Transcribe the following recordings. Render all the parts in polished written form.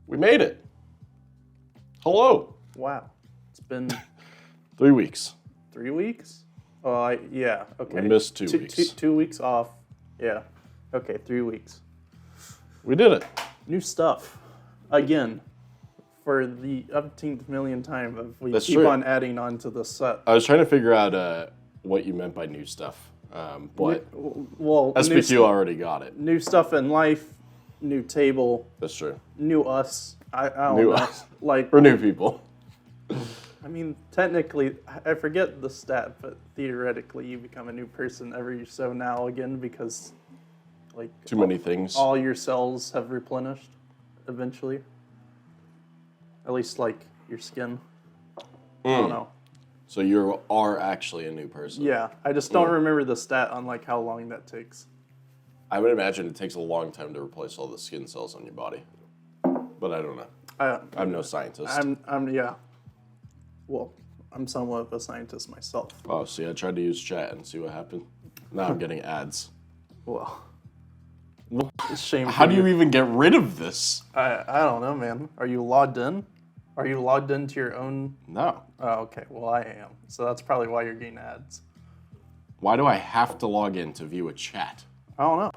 We made it. Hello. Wow. It's been 3 weeks. 3 weeks? Oh, yeah. Okay. We missed 2 weeks. 2 weeks off. Yeah. Okay, 3 weeks. We did it. New stuff. Again. For the umpteenth million time, we That's keep true. on adding on to the set. I was trying to figure out what you meant by new stuff. But Well, SPQ already got it. new stuff in life, new table, That's true. new us. I don't New know. us. Like, For new people. I mean, technically, I forget the stat, but theoretically, you become a new person every so now again because, like, Too many things. all your cells have replenished eventually. At least, like, your skin. I don't know. So you are actually a new person. Yeah, I just don't remember the stat on, like, how long that takes. I would imagine it takes a long time to replace all the skin cells on your body. But I don't know. I'm no scientist. Yeah. Well, I'm somewhat of a scientist myself. Oh, see, I tried to use chat and see what happened. Now I'm getting ads. Well, it's shameful. How do you even get rid of this? I don't know, man. Are you logged in? Are you logged into your own? No. Oh, okay. Well, I am. So that's probably why you're getting ads. Why do I have to log in to view a chat? I don't know.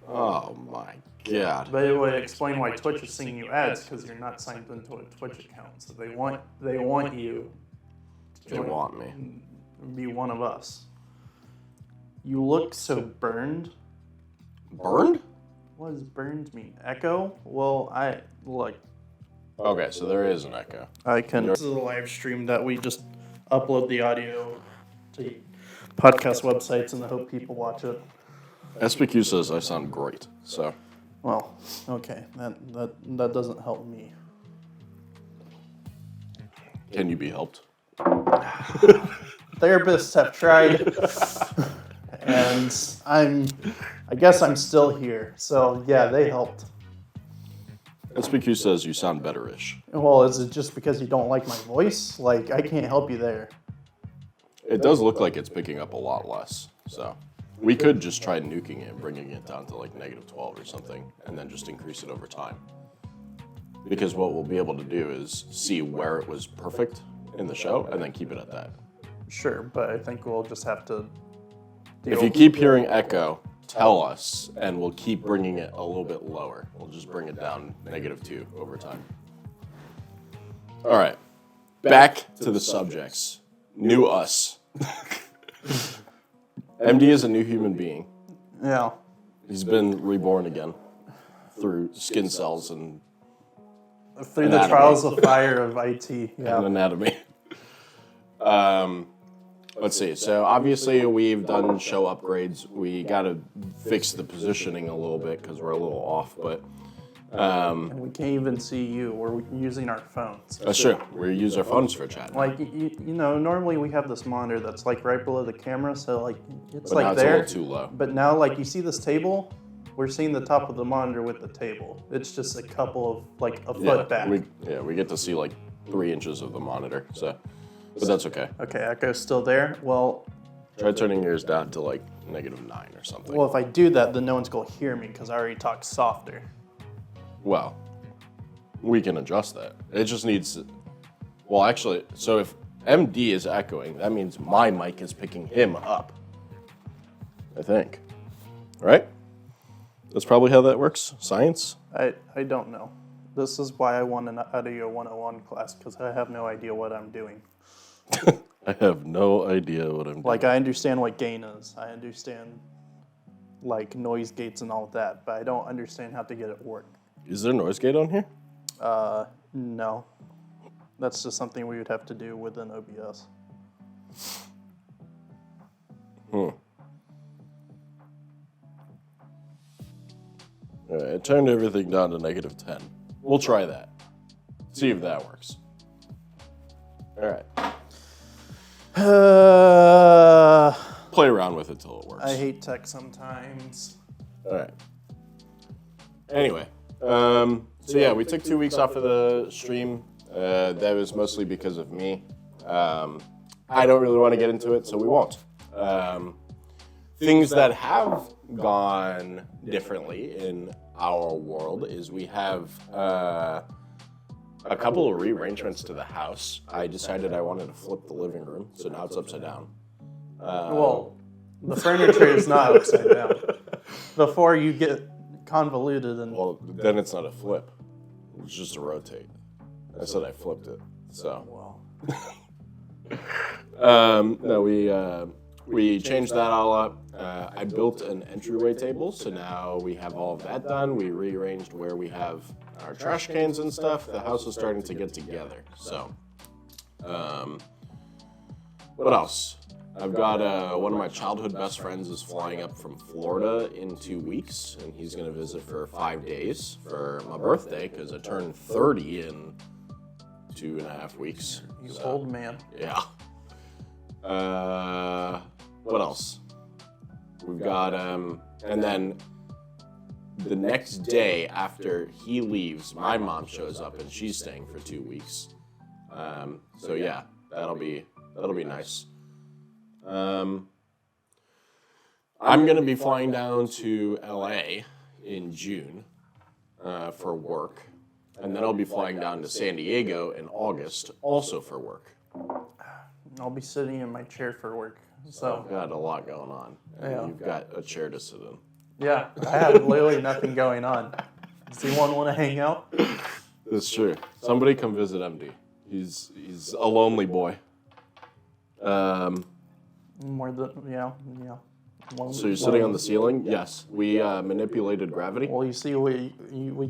Oh my god. But it would explain why Twitch is sending you ads because you're not signed into a Twitch account. So they want you They want me. to be one of us. You look so burned. Burned? What does burned mean? Echo? Well, look. Okay, so there is an echo. I can. This is a live stream that we just upload the audio to podcast websites in the hope people watch it. SPQ says I sound great, so. Well, okay, that doesn't help me. Can you be helped? Therapists have tried, and I guess I'm still here. So yeah, they helped. SPQ says you sound better-ish. Well, is it just because you don't like my voice? Like, I can't help you there. It does look like it's picking up a lot less, so. We could just try nuking it and bringing it down to like -12 or something, and then just increase it over time. Because what we'll be able to do is see where it was perfect in the show, and then keep it at that. Sure, but I think we'll just have to If you keep hearing echo, tell us, and we'll keep bringing it a little bit lower. We'll just bring it down -2 over time. All right, back to the subjects. New us. MD is a new human being. Yeah. He's been reborn again through skin cells and Through the trials of fire of IT. Yeah. and anatomy. Let's see. So obviously we've done show upgrades. We got to fix the positioning a little bit because we're a little off, but And we can't even see you. We're using our phones. that's true. We use our phones for chat. Like, you know, normally we have this monitor that's like right below the camera, so like it's But like now it's there. a little too low. But now, like, you see this table? We're seeing the top of the monitor with the table. It's just a couple of, like, a foot back. We get to see like 3 inches of the monitor. So, but that's okay. Okay, echo's still there. Well, Try turning yours down to like -9 or something. if I do that, then no one's gonna hear me because I already talk softer. Well, we can adjust that. It just needs. Well, actually, so if MD is echoing, that means my mic is picking him up. I think. Right? That's probably how that works. Science? I don't know. This is why I want an audio 101 class because I have no idea what I'm doing. I have no idea what I'm doing. Like, I understand what gain is. I understand, like, noise gates and all of that, but I don't understand how to get it work. Is there noise gate on here? No. That's just something we would have to do within OBS. All right, I turned everything down to -10. We'll try that. See if that works. All right. Play around with it till it works. I hate tech sometimes. All right. Anyway, so yeah, we took 2 weeks off of the stream. That was mostly because of me. I don't really want to get into it, so we won't. Things that have gone differently in our world is we have a couple of rearrangements to the house. I decided I wanted to flip the living room, so now it's upside down. Well, the furniture is not upside down. Before you get convoluted and... Well, then it's not a flip. It's just a rotate. I said I flipped it, so. Wow. No, we changed that all up. I built an entryway table, so now we have all of that done. We rearranged where we have our trash cans and stuff. The house is starting to get together. So, what else? I've got one of my childhood best friends is flying up from Florida in 2 weeks, and he's going to visit for 5 days for my birthday because I turned 30 in 2.5 weeks. You old man. Yeah. What else? We've got, and then the next day after he leaves, my mom shows up and she's staying for 2 weeks. So yeah, that'll be nice. I'm gonna be flying down to LA in June, for work. And then I'll be flying down to San Diego in August, also for work. I'll be sitting in my chair for work. So I've got a lot going on. And Yeah. You've got a chair to sit in. yeah, I have literally nothing going on. Does anyone want to hang out? That's true. Somebody come visit MD. He's a lonely boy. More than yeah. So you're sitting on the ceiling? Yes. We manipulated gravity. Well, you see, we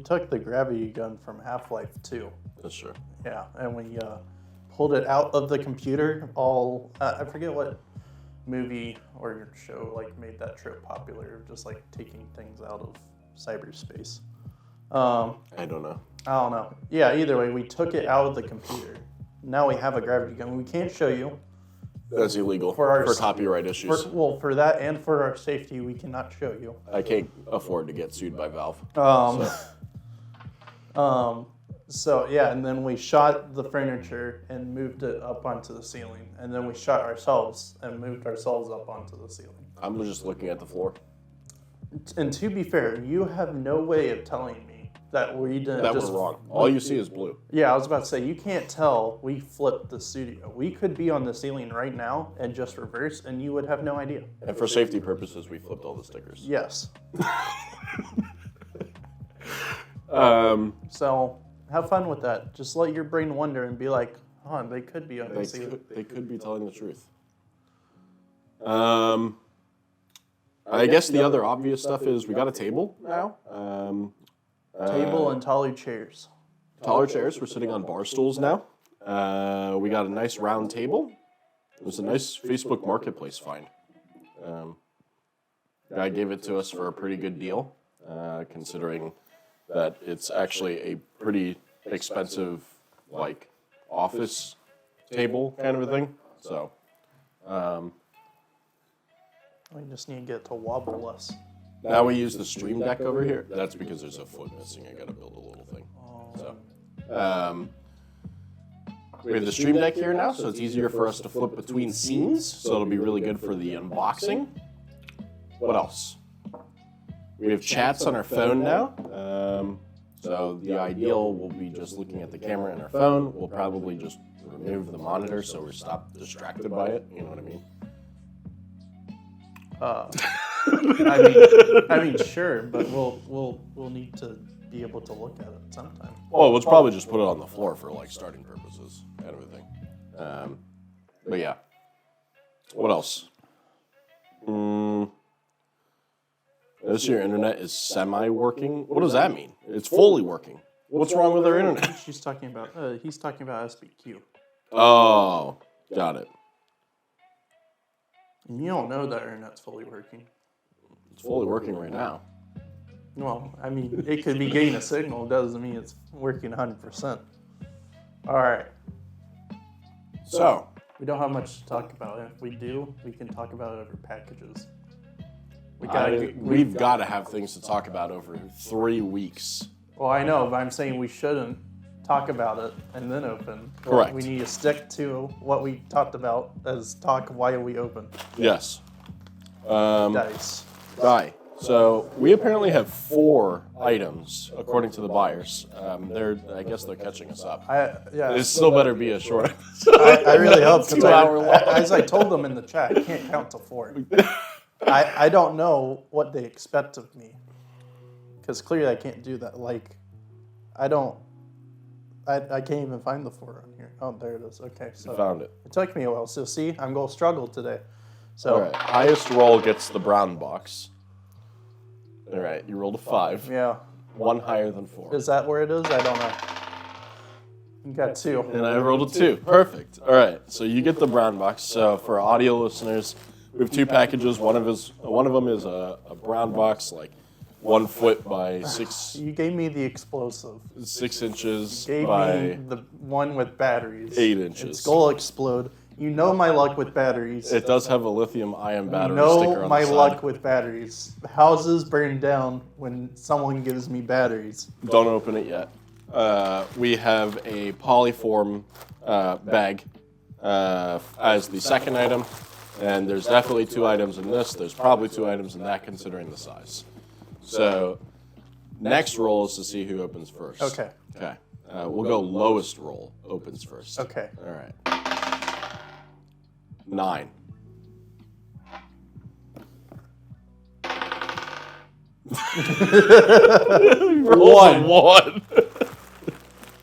took the gravity gun from Half-Life 2. That's true. Yeah, and we pulled it out of the computer. I forget what movie or show like made that trip popular, just like taking things out of cyberspace. I don't know. I don't know. Yeah, either way, we took it out of the computer. Now we have a gravity gun. We can't show you. That's illegal For for copyright issues. For that and for our safety, we cannot show you. I can't afford to get sued by Valve. So yeah, and then we shot the furniture and moved it up onto the ceiling, and then we shot ourselves and moved ourselves up onto the ceiling. I'm just looking at the floor. And to be fair, you have no way of telling me that we didn't. That just was wrong. All you see is blue. Yeah, I was about to say, you can't tell we flipped the studio. We could be on the ceiling right now and just reverse, and you would have no idea. And for safety purposes, we flipped all the stickers. Yes. Um, So have fun with that. Just let your brain wonder and be like, oh, they could be on the ceiling. they could be telling the truth. I guess the other obvious stuff is we got a table now. Table and taller chairs. Taller chairs. We're sitting on bar stools now. We got a nice round table. It was a nice Facebook Marketplace find. Guy gave it to us for a pretty good deal, considering that it's actually a pretty expensive, like, office table kind of a thing. So, We just need to get to wobble less. now we use the Stream Deck over here. That's because there's a foot missing. I gotta build a little thing. So, we have the Stream Deck here now, so it's easier for us to flip between scenes. So it'll be really good for the unboxing. What else? We have chats on our phone now. So the ideal will be just looking at the camera in our phone. We'll probably just remove the monitor so we're stopped distracted by it. You know what I mean? I mean, sure, but we'll need to be able to look at it sometime. Oh, let's probably just put it on the floor for like starting purposes and everything. But yeah. What else? This your internet is semi-working. What does that mean? It's fully working. What's wrong with our internet? He's talking about SBQ. Oh, got it. And you don't know that our internet's fully working. It's fully working right now. Well, I mean, it could be getting a signal. Doesn't mean it's working 100%. All right. So, We don't have much to talk about. If we do, we can talk about it over packages. we've got to have things to talk about over 3 weeks. Well, I know, but I'm saying we shouldn't talk about it and then open. Correct. We need to stick to what we talked about as talk why we open. Yes. Dice. Die. So we apparently have 4 items, according to the buyers. I guess they're catching us up. It still better be a short episode. I really hope. 2 hour long. As I told them in the chat, I can't count to 4. I don't know what they expect of me, because clearly I can't do that. Like, I can't even find the 4 on here. Oh, there it is. Okay, so You found it. it took me a while. So see, I'm gonna struggle today. So All right. Highest roll gets the brown box. All right. You rolled a 5. yeah, 1 higher than 4. is that where it is? I don't know. You got 2. And I rolled a 2. Perfect. All right. So you get the brown box. So for audio listeners, we have 2 packages. One of them is a brown box, like 1 foot by 6 You gave me the explosive. inches Gave by me the one with batteries. 8 inches. It's gonna explode. You know my luck with batteries. It does have a lithium-ion battery You sticker know on my the side. luck with batteries. Houses burn down when someone gives me batteries. Don't open it yet. We have a polyform bag as the second item, and there's definitely 2 items in this. There's probably 2 items in that, considering the size. So next roll is to see who opens first. Okay. Okay. We'll go lowest roll opens first. Okay. All right. 9. One.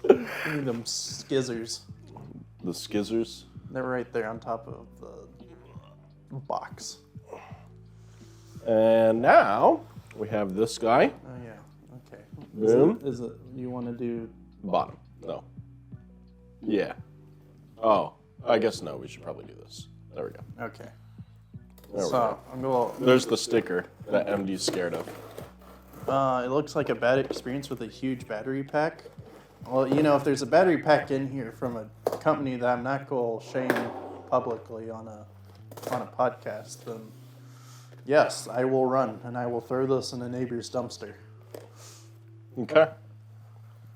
Give me them skizzers. The skizzers. They're right there on top of the box. And now we have this guy. Oh yeah. Okay. Boom. Is it you want to do? Bottom. No. Yeah. Oh, I guess no. We should probably do this. There we go. Okay. There we So go. I'm going. There's the sticker that MD's scared of. It looks like a bad experience with a huge battery pack. Well, you know, if there's a battery pack in here from a company that I'm not going to shame publicly on a podcast, then yes, I will run and I will throw this in a neighbor's dumpster. Okay.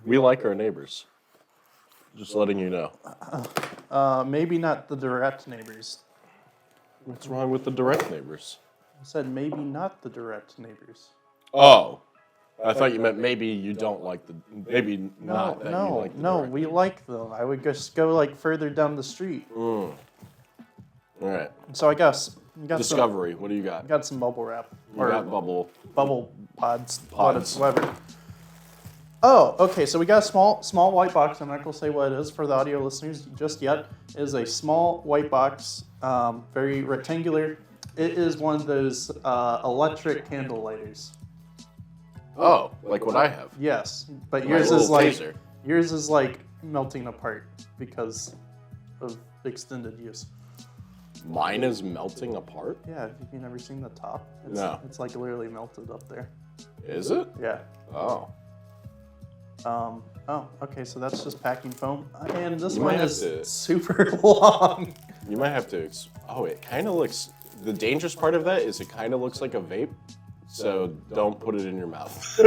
We like our neighbors. Just letting you know. Maybe not the direct neighbors. What's wrong with the direct neighbors? I said maybe not the direct neighbors. Oh. I thought you meant maybe you don't like the, maybe not that you like the direct we neighbors. like them. I would just go like further down the street. All right. So I guess you got Discovery. What do you got? some, got some bubble wrap You got bubble. bubble pods, Pods. whatever. Oh, okay. So we got a small white box. I'm not gonna say what it is for the audio listeners just yet. It is a small white box, very rectangular. It is one of those electric candle lighters. Oh, like what I have. Yes, but My yours is little like taser. yours is like melting apart because of extended use. Mine is melting apart? Yeah, have you never seen the top? It's, No. It's like literally melted up there. Is it? Yeah. Oh. Oh, okay, so that's just packing foam. And this You one might have is to- super long. You might have to. Oh, it kind of looks. The dangerous part of that is it kind of looks like a vape. So don't put it in your mouth.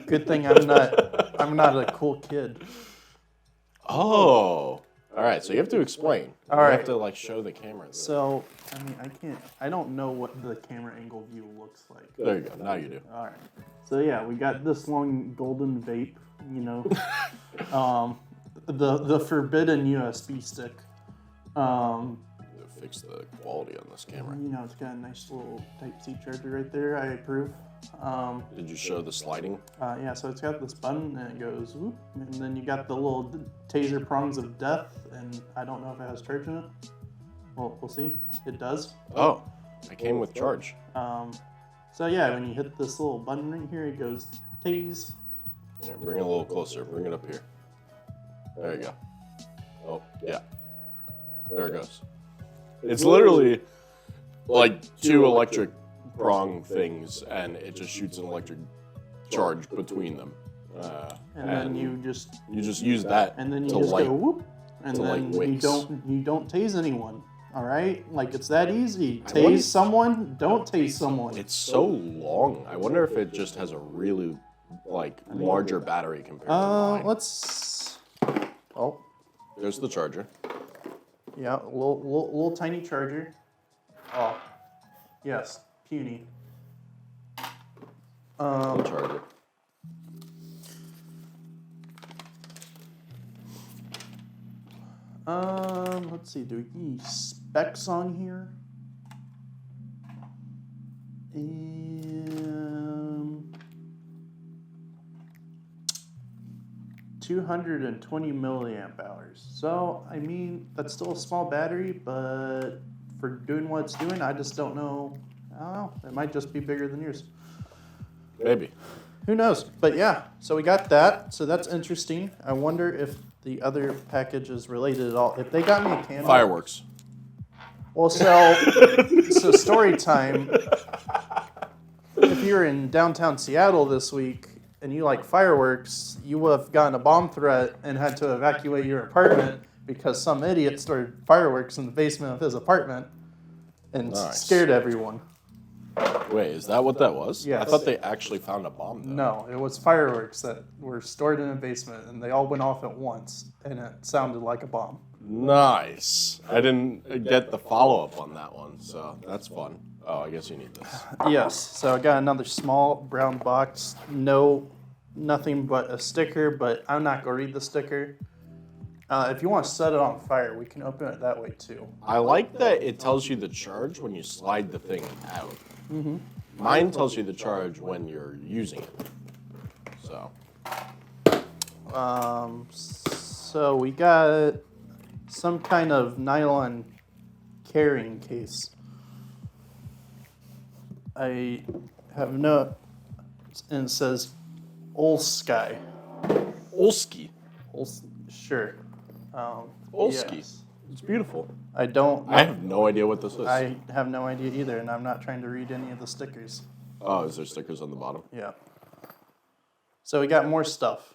Good thing I'm not a cool kid. Oh. All right. So you have to explain. All You right. have to like show the camera. So, I mean, I don't know what the camera angle view looks like. There you go. Now you do. All right. So yeah, we got this long golden vape, you know, the forbidden USB stick. Fix the quality on this camera. You know, it's got a nice little Type-C charger right there. I approve. Did you show the sliding? Yeah, so it's got this button and it goes whoop, and then you got the little taser prongs of death, and I don't know if it has charge in it. Well, we'll see. It does. Oh, I came with charge. So yeah, when you hit this little button right here, it goes tase. Here, bring it a little closer. Bring it up here. There you go. Oh, yeah. There it goes. It's literally like 2 electric prong things, and it just shoots an electric charge between them. And then you just use that and then you to just light. go whoop, and to then light you wicks. don't tase anyone. All right, like it's that easy. I wonder- Tase someone, don't tase someone. It's so long. I wonder if it just has a really like larger battery compared to mine. Let's. Oh, There's the charger. yeah, little tiny charger. Oh, yes, puny. I'll charge it. Let's see. Do we get any specs on here? 220 milliamp hours. So, I mean, that's still a small battery, but for doing what it's doing, I just don't know. I don't know. It might just be bigger than yours. Maybe. Who knows? But yeah, so we got that. So that's interesting. I wonder if the other package is related at all. If they got me a candle. Fireworks. Well, so story time. If you're in downtown Seattle this week and you like fireworks, you would have gotten a bomb threat and had to evacuate your apartment because some idiot started fireworks in the basement of his apartment and scared everyone. Wait, is that what that was? Yes. I thought they actually found a bomb, though. No, it was fireworks that were stored in a basement, and they all went off at once, and it sounded like a bomb. Nice. I didn't get the follow-up on that one, so that's fun. Oh, I guess you need this. Yes, so I got another small brown box. Nothing but a sticker, but I'm not going to read the sticker. If you want to set it on fire, we can open it that way, too. I like that it tells you the charge when you slide the thing out. Mm-hmm. Mine tells you the charge when you're using it. So. So we got some kind of nylon carrying case. I have no, and it says Olsky. Olski. Sure. Olski. Yes. It's beautiful. I have no idea what this is. I have no idea either, and I'm not trying to read any of the stickers. Oh, is there stickers on the bottom? Yeah. So we got more stuff.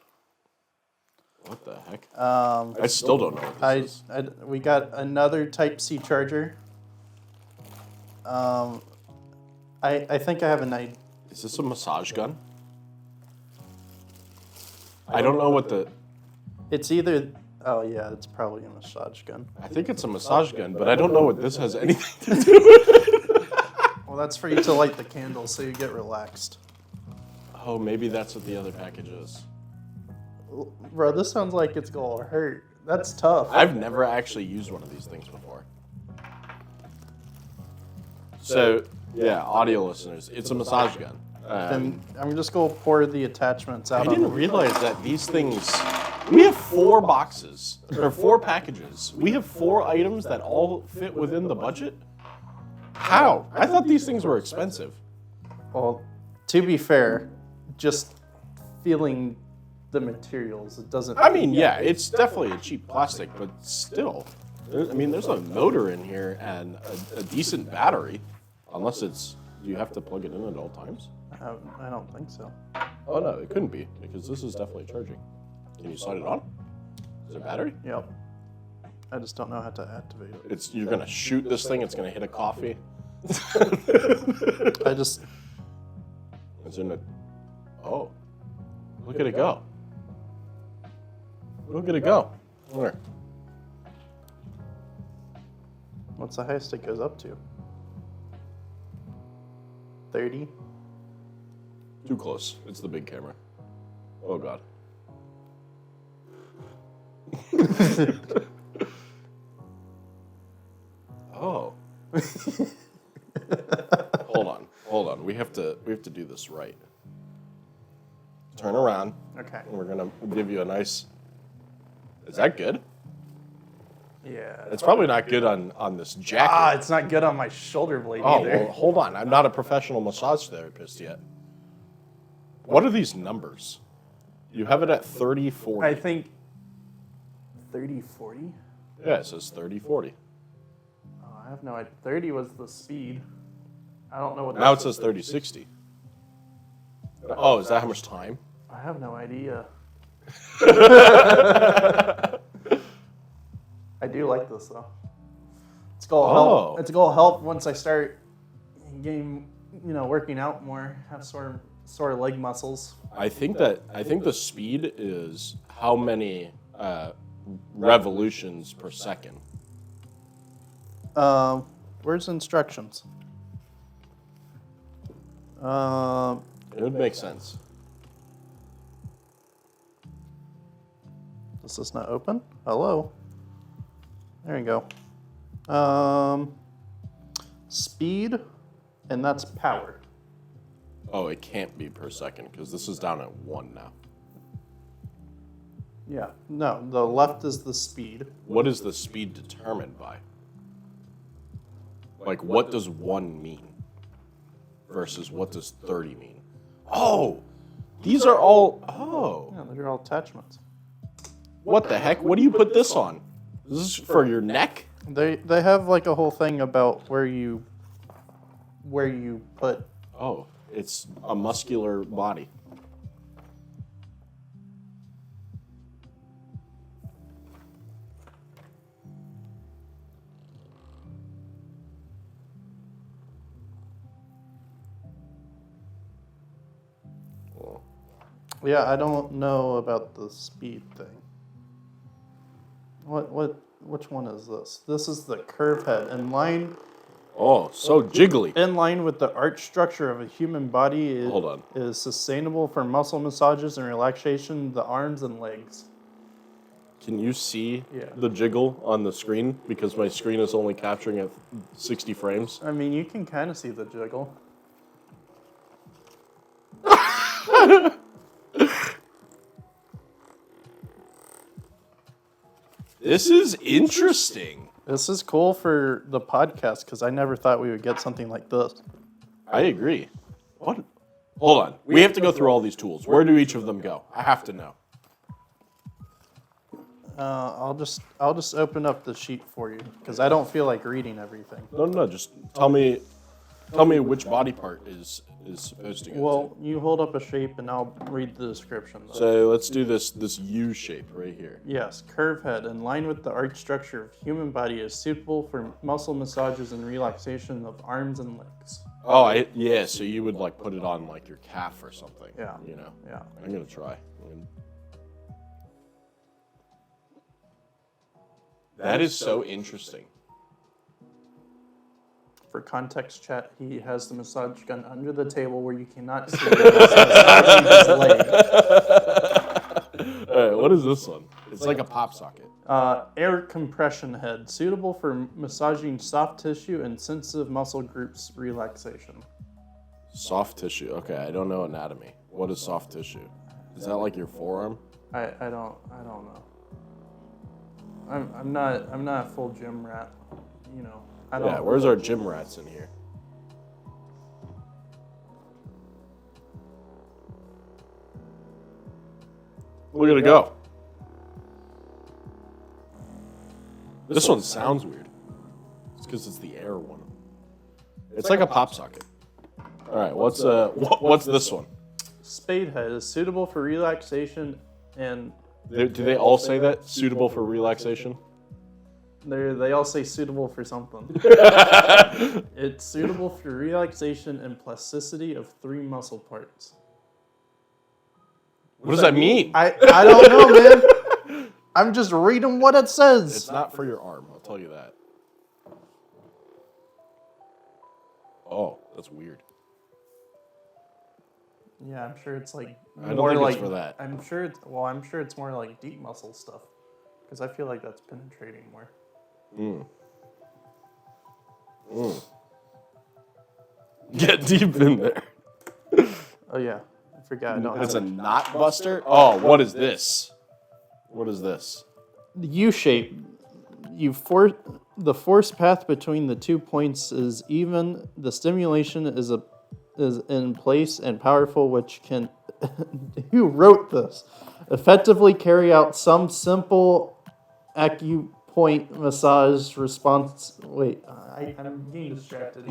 What the heck? I still don't know what this is. We got another Type-C charger. I think I have an idea. Is this a massage gun? I don't know what the... It's either... Oh, yeah, it's probably a massage gun. I think it's a massage gun, but I don't know what this has anything to do with it. Well, that's for you to light the candle so you get relaxed. Oh, maybe that's what the other package is. Bro, this sounds like it's going to hurt. That's tough. I've never actually used one of these things before. So, yeah, audio listeners, it's a massage gun. Then I'm just going to pour the attachments out. I didn't realize that these things... We have 4 boxes, or 4 packages. We have 4 items that all fit within the budget? How? I thought these things were expensive. Well, to be fair, just feeling the materials, it doesn't... I mean, yeah, it's definitely a cheap plastic, but still. I mean, there's a motor in here and a decent battery. Unless it's... Do you have to plug it in at all times? I don't think so. Oh, no, it couldn't be, because this is definitely charging. Can you slide it on? Is it a battery? Yep. I just don't know how to activate it. You're gonna shoot this thing, it's gonna hit a coffee. I just... It's in a... Oh. Look at it go. Look at it go. Where? What's the highest it goes up to? 30? Too close. It's the big camera. Oh, God. Oh. Hold on. We have to do this right. Turn around. Okay. And we're gonna give you a nice... Is that good? Yeah. It's probably not good on this jacket. It's not good on my shoulder blade Oh, either. well, hold on. I'm not a professional massage therapist yet. What are these numbers? You have it at 30, 40. I think 30, 40? Yeah, it says 30, 40. Oh, I have no idea. 30 was the speed. I don't know what Now it says 30, 60. Oh, is that how much time? I have no idea. I do like this though. It's gonna help. It's gonna help once I start getting, working out more. Have sore leg muscles. I think the speed is how many revolutions per second. Where's instructions? It would make sense. Does this not open? Hello. There you go. Speed, and that's power. Oh, it can't be per second because this is down at 1 now. Yeah. No, the left is the speed. What is the speed determined by? Like, what does 1 mean versus what does 30 mean? Oh, these are all. Oh, Yeah, those are all attachments. what the heck? What do you put this on? Is this for your neck? They have like a whole thing about where you put. Oh, it's a muscular body. Yeah, I don't know about the speed thing. Which one is this? This is the curve head in line Oh, so jiggly. with the arch structure of a human body. Hold on. Is sustainable for muscle massages and relaxation of the arms and legs. Can you see Yeah. the jiggle on the screen? Because my screen is only capturing at 60 frames. I mean, you can kind of see the jiggle. This is interesting. This is cool for the podcast because I never thought we would get something like this. I agree. What? Hold on. We have to go through all these tools. Where do each of them go? I have to know. I'll just open up the sheet for you because I don't feel like reading everything. No. Just tell me which body part is supposed to go. Well, you hold up a shape and I'll read the description. So let's do this U shape right here. Yes, curve head in line with the arch structure of human body is suitable for muscle massages and relaxation of arms and legs. Oh, yeah. So you would like put it on like your calf or something. Yeah. You know. Yeah. I'm gonna try. That is so interesting. For context chat, he has the massage gun under the table where you cannot see it. Massaging his leg. All right, what is this one? It's like a pop socket. Air compression head, suitable for massaging soft tissue and sensitive muscle groups relaxation. Soft tissue. Okay, I don't know anatomy. What is soft tissue? Is that like your forearm? I don't know. I'm not a full gym rat, you know. I don't. Yeah, where's our gym rats in here? Look at it go. This one sounds weird. It's because it's the air one. It's like a pop socket. All right, what's this one? Spade head is suitable for relaxation and Do they all say that? Suitable for relaxation? they all say suitable for something. It's suitable for relaxation and plasticity of 3 muscle parts. What does that mean? I don't know, man. I'm just reading what it says. It's not for your arm, I'll tell you that. Oh, that's weird. Yeah, I'm sure it's like I don't more think like it's for that. I'm sure it's more like deep muscle stuff because I feel like that's penetrating more. Get deep in there. Oh yeah, I forgot. I don't It's have a knot buster? Oh, what is this? What is this? the U shape. The force path between the 2 points is even. The stimulation is in place and powerful, which can. Who wrote this? Effectively carry out some simple acupoint massage response. Wait, I'm getting distracted.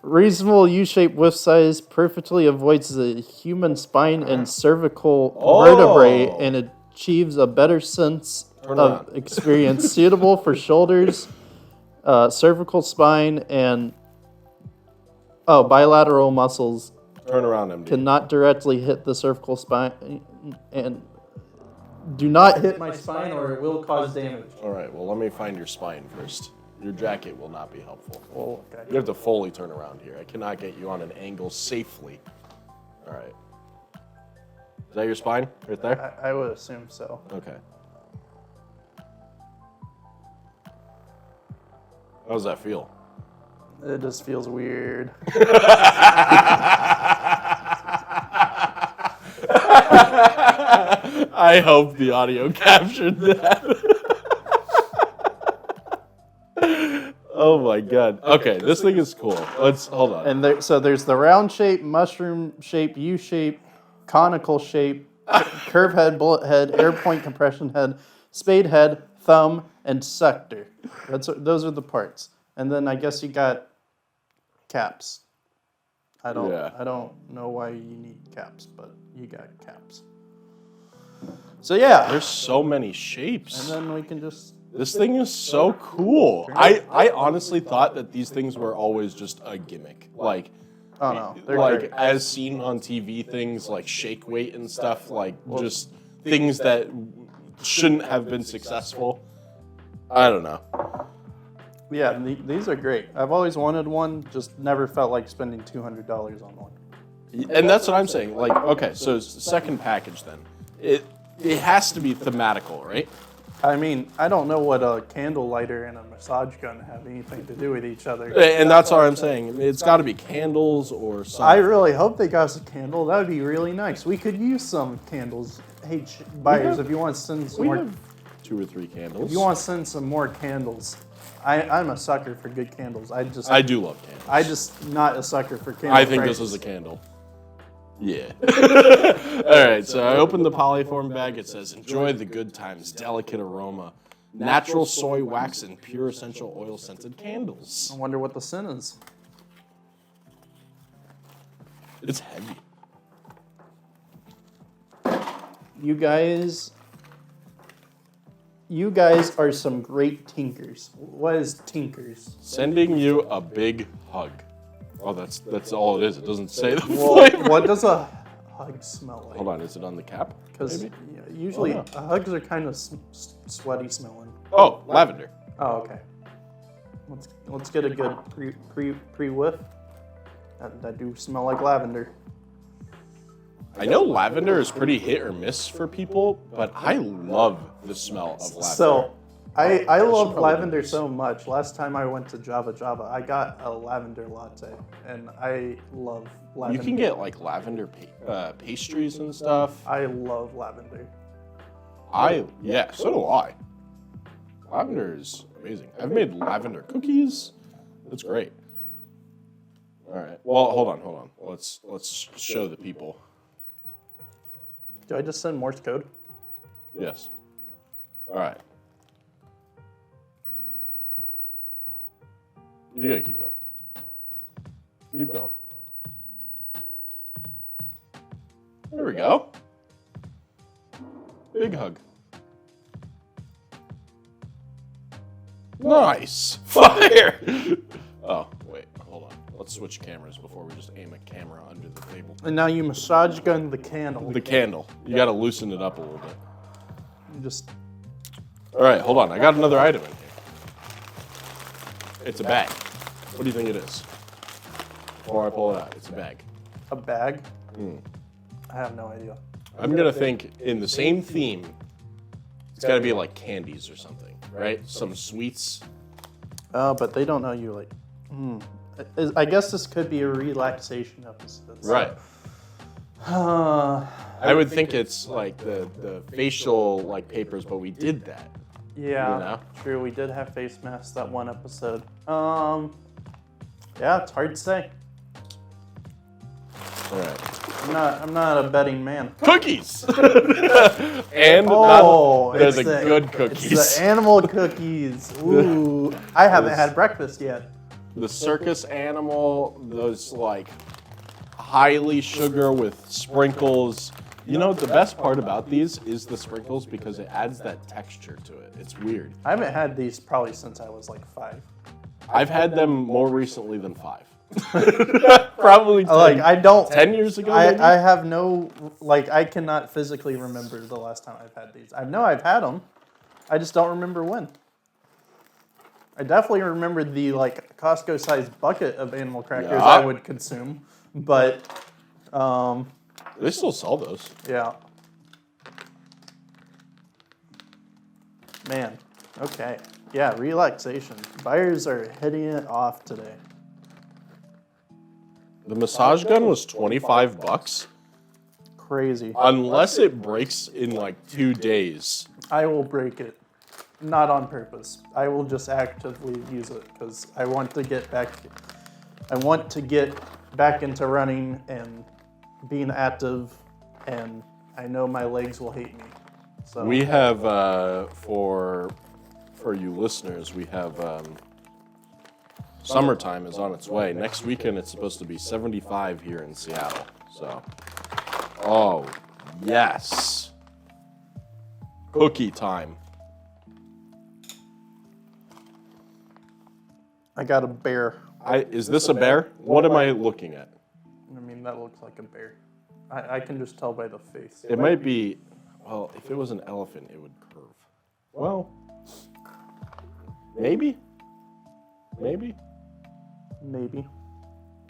Reasonable U-shaped width size perfectly avoids the human spine and cervical vertebrae and achieves a better sense of experience. Suitable for shoulders, cervical spine, and bilateral muscles. Turn around, MD. Cannot directly hit the cervical spine and do not hit my spine or it will cause damage. All right, well, let me find your spine first. Your jacket will not be helpful. Well, okay. You have to fully turn around here. I cannot get you on an angle safely. All right. Is that your spine right there? I would assume so. Okay. How does that feel? It just feels weird. I hope the audio captured that. Oh my god. Okay, this thing is cool. Let's hold on. And so there's the round shape, mushroom shape, U shape, conical shape, curve head, bullet head, air point compression head, spade head, thumb, and sector. Those are the parts. And then I guess you got caps. I don't know why you need caps, but you got caps. So yeah. There's so many shapes. And then we can just... This thing is so cool. I honestly thought that these things were always just a gimmick. Like, oh no, they're like great. as seen on TV, things like shake weight and stuff, like just things that shouldn't have been successful. I don't know. Yeah, these are great. I've always wanted one, just never felt like spending $200 on one. And that's what I'm saying. Like, okay, so second package then. It has to be thematical, right? I mean, I don't know what a candle lighter and a massage gun have anything to do with each other. And that's what I'm saying. It's got to be candles or something. I really hope they got us a candle. That would be really nice. We could use some candles. Hey, buyers, if you want to send some more, 2 or 3 candles. if you want to send some more candles, I'm a sucker for good candles. I do love candles. I just not a sucker for candles. I think this is a candle. Yeah. All right, so I opened the polyform bag. It says, enjoy the good times, delicate aroma, natural soy wax, and pure essential oil scented candles. I wonder what the scent is. It's heavy. You guys are some great tinkers. What is tinkers? Sending you a big hug. Oh, that's all it is. It doesn't say the Well, flavor. what does a hug smell like? Hold on, is it on the cap? Because usually hugs are kind of sweaty smelling. Oh, lavender. Oh, okay. Let's get a good pre whiff. That do smell like lavender. I know lavender is pretty hit or miss for people, but I love the smell of lavender. So, I love lavender so much. Last time I went to Java, I got a lavender latte, and I love lavender. You can get like lavender pastries and stuff. I love lavender. Yeah, so do I. Lavender is amazing. I've made lavender cookies. That's great. All right. Well, hold on. Let's show the people. Do I just send Morse code? Yes. All right. You gotta keep going. Keep going. There we go. Big hug. Nice. Fire. Oh, wait. Hold on. Let's switch cameras before we just aim a camera under the table. And now you massage gun the candle. The candle. You gotta loosen it up a little bit. You just... All right, hold on. I got another item in here. It's a bag. What do you think it is? Before I pull it out, it's a bag. A bag? I have no idea. I'm gonna think in the same theme. It's gotta be like candies or something, right? Some sweets. But they don't know you like... I guess this could be a relaxation episode. So. Right. I would think it's like the facial like papers, but we did that. Yeah, you know? True. We did have face masks that one episode. Yeah, it's hard to say. All right. I'm not a betting man. Cookies. And they're the good cookies. It's the animal cookies. Ooh, I haven't had breakfast yet. The circus animal, those like highly sugar with sprinkles. You know, the best part about these is the sprinkles because it adds that texture to it. It's weird. I haven't had these probably since I was like 5. I've had them more recently than 5. Probably 10, like I don't 10 years ago. I have no I cannot physically remember the last time I've had these. I know I've had them. I just don't remember when. I definitely remember the like Costco-sized bucket of animal crackers Yeah. I would consume, but They still sell those. yeah. Man, okay. Yeah, relaxation. Buyers are hitting it off today. The massage gun was $25. Crazy. Unless it breaks in like 2 days. I will break it. Not on purpose. I will just actively use it because I want to get back. I want to get back into running and being active, and I know my legs will hate me. So We have, for you listeners, we have summertime is on its way. Next weekend it's supposed to be 75 here in Seattle. So, oh, yes. Cookie time. I got a bear. Is this a bear? What am I looking at? I mean, that looks like a bear. I can just tell by the face. It might be, well, if it was an elephant, it would curve. Well, maybe. Maybe. Maybe.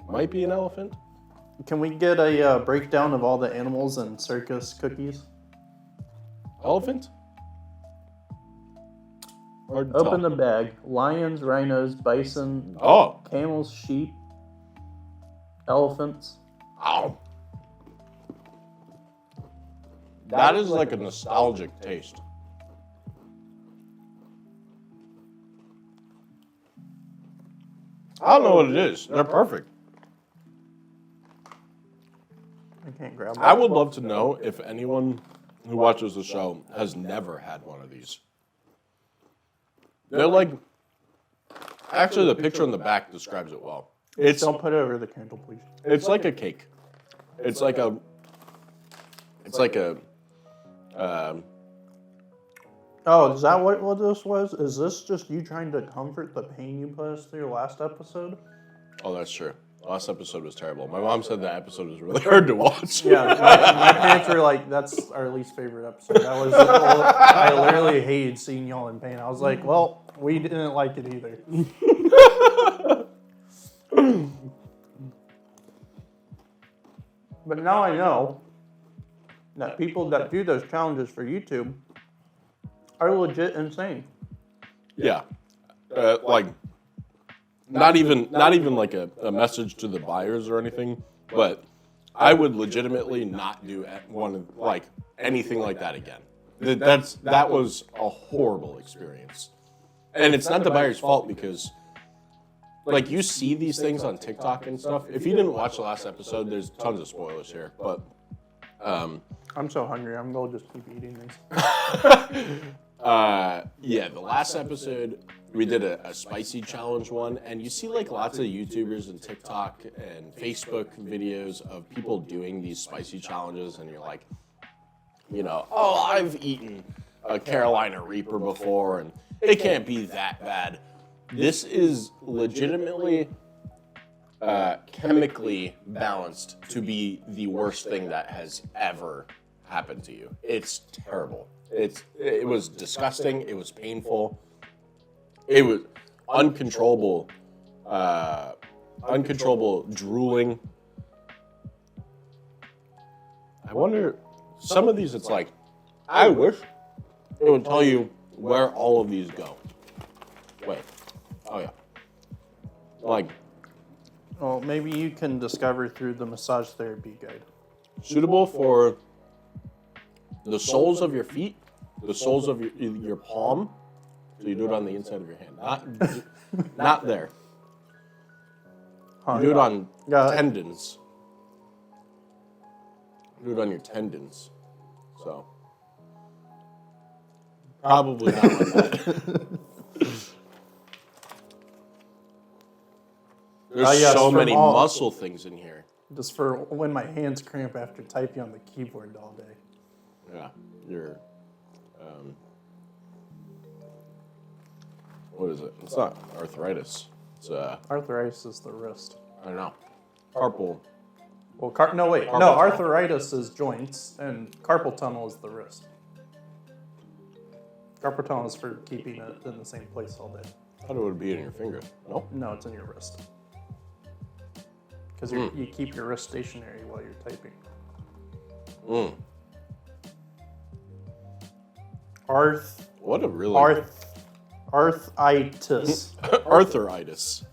Might be an elephant. Can we get a breakdown of all the animals and circus cookies? Elephant? Hard to Open tell. the bag. Lions, rhinos, bison, Oh. camels, sheep, elephants. Ow. That is like a nostalgic taste. I don't know what it is. They're perfect. I can't grab them. I would love to know if anyone who watches the show has never had one of these. They're like, actually, the picture on the back describes it well. Don't put it over the candle, please. It's like a cake. It's like a. Oh, is that what this was? Is this just you trying to comfort the pain you put us through last episode? Oh, that's true. Last episode was terrible. My mom said that episode was really hard to watch. Yeah, my parents were like, that's our least favorite episode. That was, I literally hated seeing y'all in pain. I was like, well, we didn't like it either. But now I know that people that do those challenges for YouTube are legit insane. Yeah. Like, not even like a message to the buyers or anything, but I would legitimately not do anything like that again. That was a horrible experience. And it's not the buyer's fault because, like, you see these things on TikTok and stuff. If you didn't watch the last episode, there's tons of spoilers here, but I'm so hungry. I'm going to just keep eating these. yeah, the last episode, we did a spicy challenge one, and you see like lots of YouTubers and TikTok and Facebook videos of people doing these spicy challenges, and you're like, you know, oh, I've eaten a Carolina Reaper before, and it can't be that bad. This is legitimately chemically balanced to be the worst thing that has ever happened to you. It's terrible. It was disgusting. It was painful. It was uncontrollable drooling. I wonder, some of these it's like, I wish it would tell you where all of these go. Wait. Oh yeah. Like, Well, maybe you can discover through the massage therapy guide. suitable for the soles of your feet, the soles of your palm. So you do it on the inside of your hand, not there. You do it on tendons. Do it on your tendons. So probably not like that. There's so many muscle things in here. Just for when my hands cramp after typing on the keyboard all day. Yeah, your what is it? It's not arthritis. It's Arthritis is the wrist. I don't know. Carpal. Well, arthritis is joints, and carpal tunnel is the wrist. Carpal tunnel is for keeping it in the same place all day. I thought it would be in your finger. No? No, it's in your wrist. Because you keep your wrist stationary while you're typing. What a really... Arthritis. Arthritis.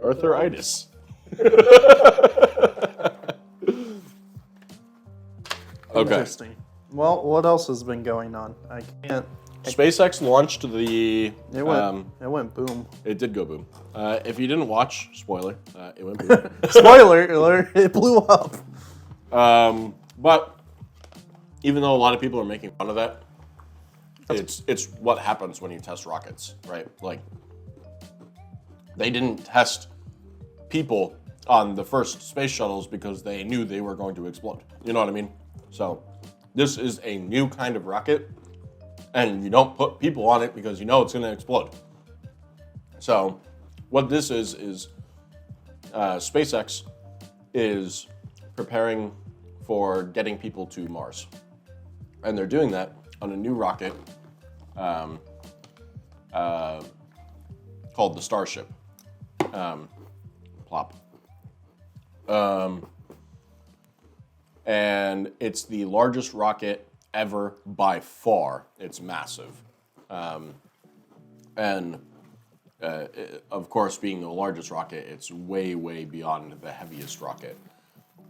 Arthritis. Okay. Interesting. Well, what else has been going on? I can't. SpaceX launched the... It went boom. It did go boom. If you didn't watch, spoiler, it went boom. Spoiler alert, it blew up. But even though a lot of people are making fun of that, it's what happens when you test rockets, right? Like, they didn't test people on the first space shuttles because they knew they were going to explode. You know what I mean? So this is a new kind of rocket, and you don't put people on it because you know it's going to explode. So what this is SpaceX is preparing for getting people to Mars. And they're doing that on a new rocket called the Starship. Plop. And it's the largest rocket ever by far. It's massive. Of course, being the largest rocket, it's way, way beyond the heaviest rocket.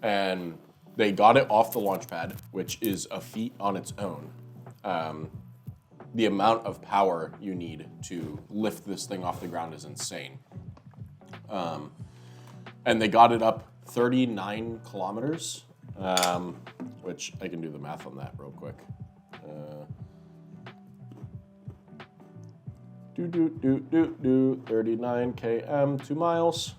And they got it off the launch pad, which is a feat on its own. The amount of power you need to lift this thing off the ground is insane. And they got it up 39 kilometers, which I can do the math on that real quick. 39 km, 2 miles.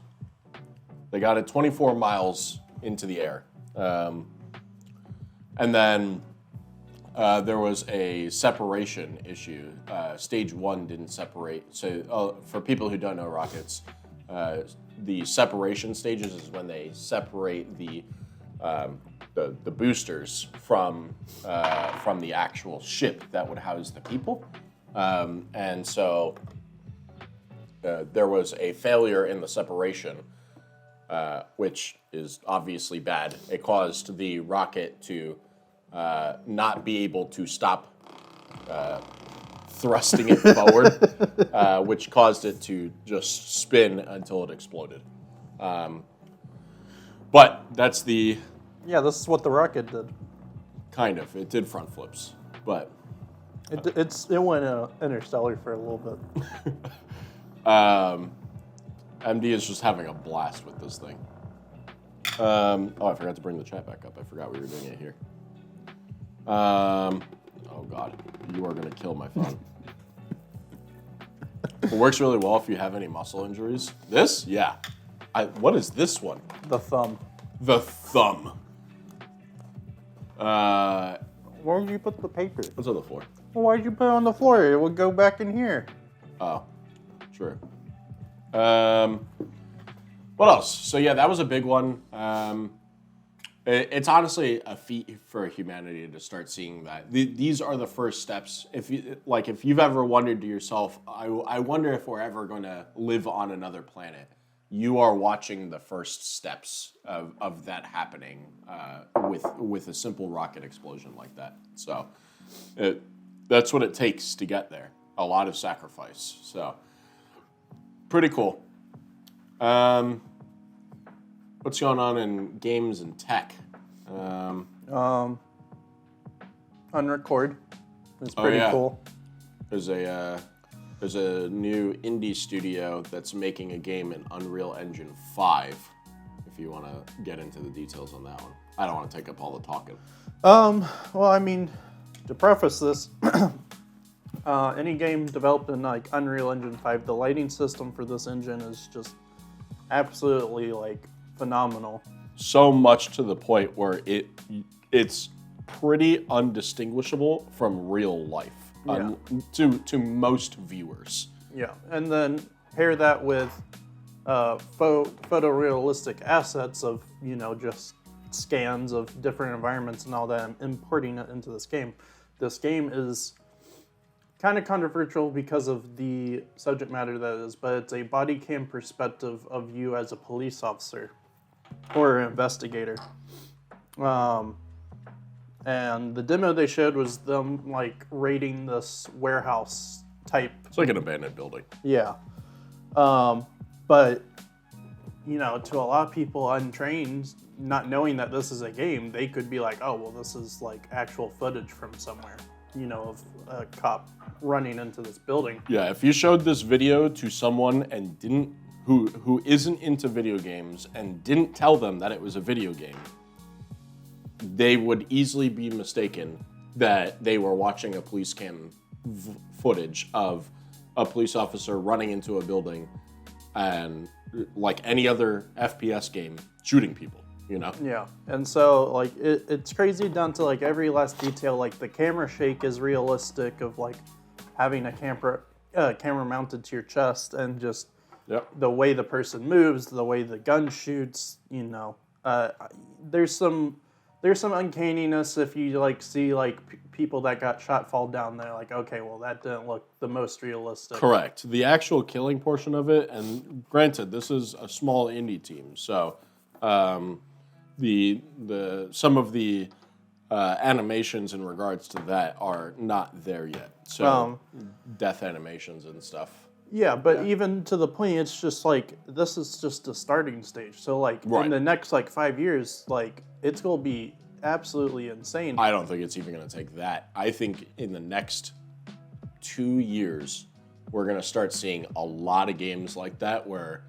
They got it 24 miles into the air. And then there was a separation issue. Stage 1 didn't separate. So for people who don't know rockets, the separation stages is when they separate the boosters from the actual ship that would house the people. And so there was a failure in the separation, which is obviously bad. It caused the rocket to not be able to stop thrusting it forward, which caused it to just spin until it exploded. But that's the... Yeah, this is what the rocket did. Kind of. It did front flips, but... It went interstellar for a little bit. MD is just having a blast with this thing. I forgot to bring the chat back up. I forgot we were doing it here. Oh God, you are gonna kill my phone. It works really well if you have any muscle injuries. This? Yeah. What is this one? The thumb. The thumb. Where would you put the paper? What's on the floor? Well, why'd you put it on the floor? It would go back in here. Oh, true. What else? So yeah, that was a big one. It's honestly a feat for humanity to start seeing that. These are the first steps. If you've ever wondered to yourself, I wonder if we're ever going to live on another planet. You are watching the first steps of that happening with a simple rocket explosion like that. So that's what it takes to get there. A lot of sacrifice. So pretty cool. What's going on in games and tech? Unrecord. It's pretty cool. There's a new indie studio that's making a game in Unreal Engine 5. If you want to get into the details on that one, I don't want to take up all the talking. Well, I mean, to preface this, any game developed in like Unreal Engine 5, the lighting system for this engine is just absolutely like phenomenal. So much to the point where it's pretty undistinguishable from real life to most viewers. Yeah, and then pair that with photorealistic assets of just scans of different environments and all that, and importing it into this game. This game is kind of controversial because of the subject matter that is, but it's a body cam perspective of you as a police officer or an investigator. And the demo they showed was them like raiding this warehouse type. It's like an abandoned building. Yeah. But you know, to a lot of people untrained, not knowing that this is a game, they could be like, oh, well, this is like actual footage from somewhere, you know, of a cop running into this building. Yeah, if you showed this video to someone and who isn't into video games and didn't tell them that it was a video game, they would easily be mistaken that they were watching a police cam footage of a police officer running into a building and, like any other FPS game, shooting people, you know? Yeah, and so like it's crazy down to like every last detail. Like the camera shake is realistic of like having a camera mounted to your chest, and just the way the person moves, the way the gun shoots. You know, there's some uncanniness if you like see like people that got shot fall down there. Like, okay, well that didn't look the most realistic. Correct. The actual killing portion of it, and granted, this is a small indie team, so some of the animations in regards to that are not there yet. So death animations and stuff. Yeah, but even to the point, it's just like, this is just a starting stage. So like in the next like 5 years, like it's going to be absolutely insane. I don't think it's even going to take that. I think in the next 2 years, we're going to start seeing a lot of games like that where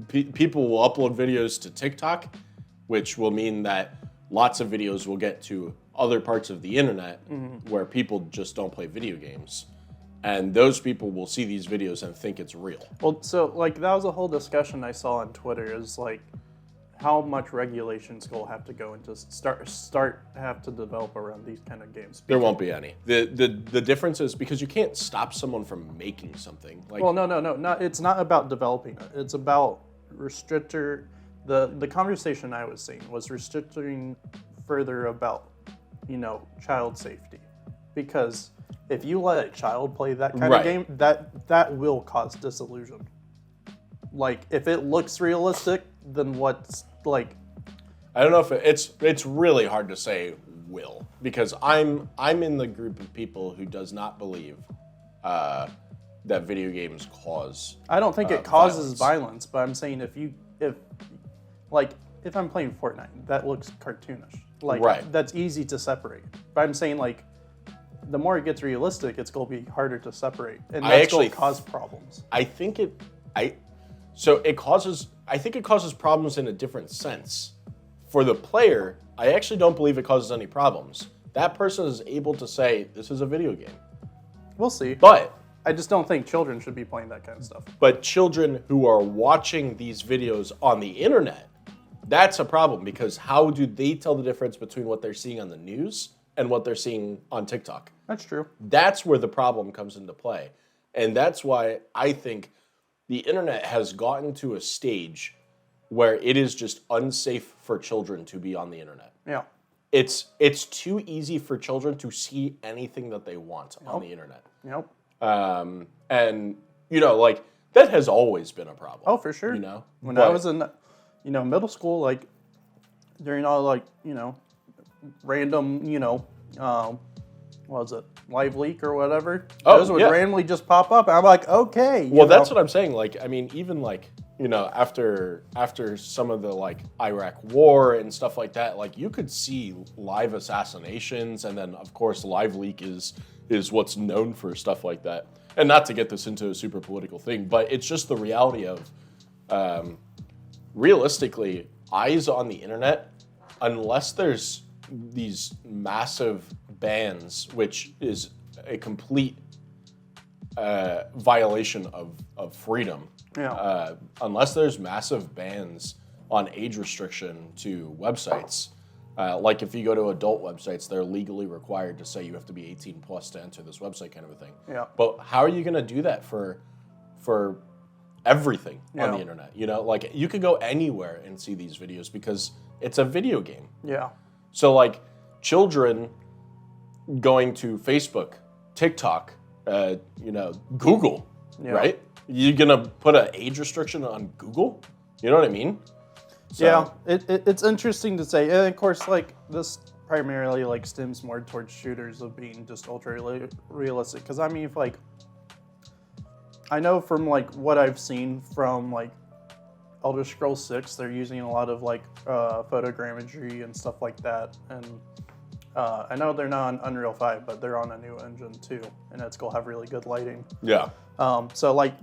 people will upload videos to TikTok, which will mean that lots of videos will get to other parts of the internet where people just don't play video games. And those people will see these videos and think it's real. Well, so like that was a whole discussion I saw on Twitter, is like how much regulations will have to go into have to develop around these kind of games. There won't be any. The difference is because you can't stop someone from making something. Like, well, no. It's not about developing it. It's about the conversation I was seeing was restricting further about, you know, child safety, because if you let a child play that kind of game, that will cause disillusion. Like, if it looks realistic, then what's like? I don't know if it's really hard to say will, because I'm in the group of people who does not believe that video games cause. I don't think it causes violence, but I'm saying if I'm playing Fortnite, that looks cartoonish. Like that's easy to separate. But I'm saying like, the more it gets realistic, it's going to be harder to separate, and that's going to cause problems. I think it causes problems in a different sense. For the player, I actually don't believe it causes any problems. That person is able to say, this is a video game. We'll see. But I just don't think children should be playing that kind of stuff. But children who are watching these videos on the internet, that's a problem, because how do they tell the difference between what they're seeing on the news and what they're seeing on TikTok? That's true. That's where the problem comes into play. And that's why I think the internet has gotten to a stage where it is just unsafe for children to be on the internet. Yeah. It's too easy for children to see anything that they want on the internet. Yep. And, you know, like, that has always been a problem. Oh, for sure. You know? When I was in, you know, middle school, like, during all, like, you know, random, you know, what was it, Live Leak or whatever? Those would randomly just pop up. And I'm like, okay. Well, that's what I'm saying. Like, I mean, even like, you know, after some of the like Iraq War and stuff like that, like you could see live assassinations, and then of course Live Leak is what's known for stuff like that. And not to get this into a super political thing, but it's just the reality of, realistically, eyes on the internet, unless there's these massive bans, which is a complete violation of freedom. Yeah. Unless there's massive bans on age restriction to websites, like if you go to adult websites, they're legally required to say you have to be 18 plus to enter this website, kind of a thing. Yeah. But how are you going to do that for everything on the internet? You know, like you could go anywhere and see these videos because it's a video game. Yeah. So like children going to Facebook TikTok, Google, right? You're gonna put an age restriction on Google? You know what I mean? So, yeah, it's interesting to say. And of course, like this primarily like stems more towards shooters of being just ultra realistic. Because I mean, if like I know from like what I've seen from like Elder Scrolls 6, they're using a lot of like photogrammetry and stuff like that. And I know they're not on Unreal 5, but they're on a new engine too, and it's gonna have really good lighting. Yeah. So like,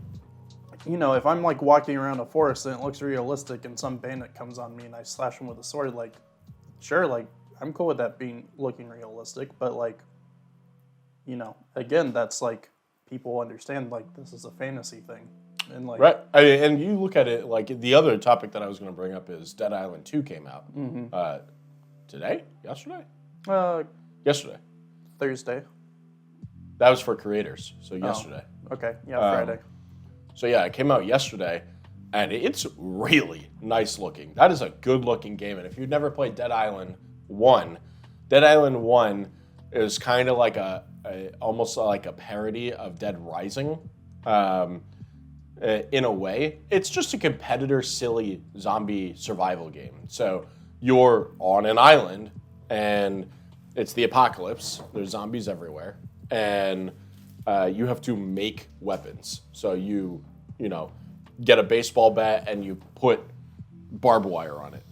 if I'm like walking around a forest and it looks realistic, and some bandit comes on me and I slash him with a sword, like, sure, like I'm cool with that looking realistic, but like, again, that's like people understand like this is a fantasy thing, and like right. And you look at it like the other topic that I was going to bring up is Dead Island 2 came out today, yesterday. Yesterday. Thursday. That was for creators, so yesterday. Okay, yeah, Friday. So yeah, it came out yesterday, and it's really nice looking. That is a good looking game, and if you've never played Dead Island 1, Dead Island 1 is kind of like almost like a parody of Dead Rising, in a way. It's just a competitor, silly zombie survival game. So you're on an island, and it's the apocalypse. There's zombies everywhere, and you have to make weapons. So you get a baseball bat and you put barbed wire on it,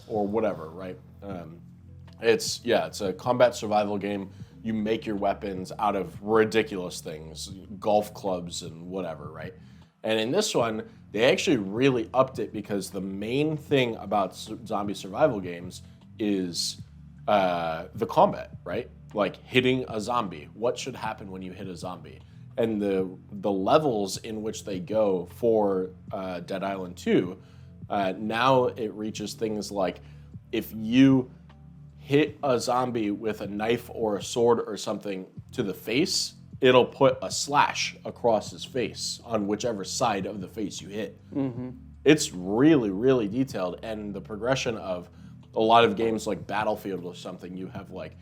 or whatever, right? It's a combat survival game. You make your weapons out of ridiculous things, golf clubs and whatever, right? And in this one, they actually really upped it because the main thing about zombie survival games is the combat, right? Like hitting a zombie. What should happen when you hit a zombie? And the levels in which they go for Dead Island 2, now it reaches things like if you hit a zombie with a knife or a sword or something to the face, it'll put a slash across his face on whichever side of the face you hit. Mm-hmm. It's really, really detailed, and the progression of a lot of games like Battlefield or something, you have like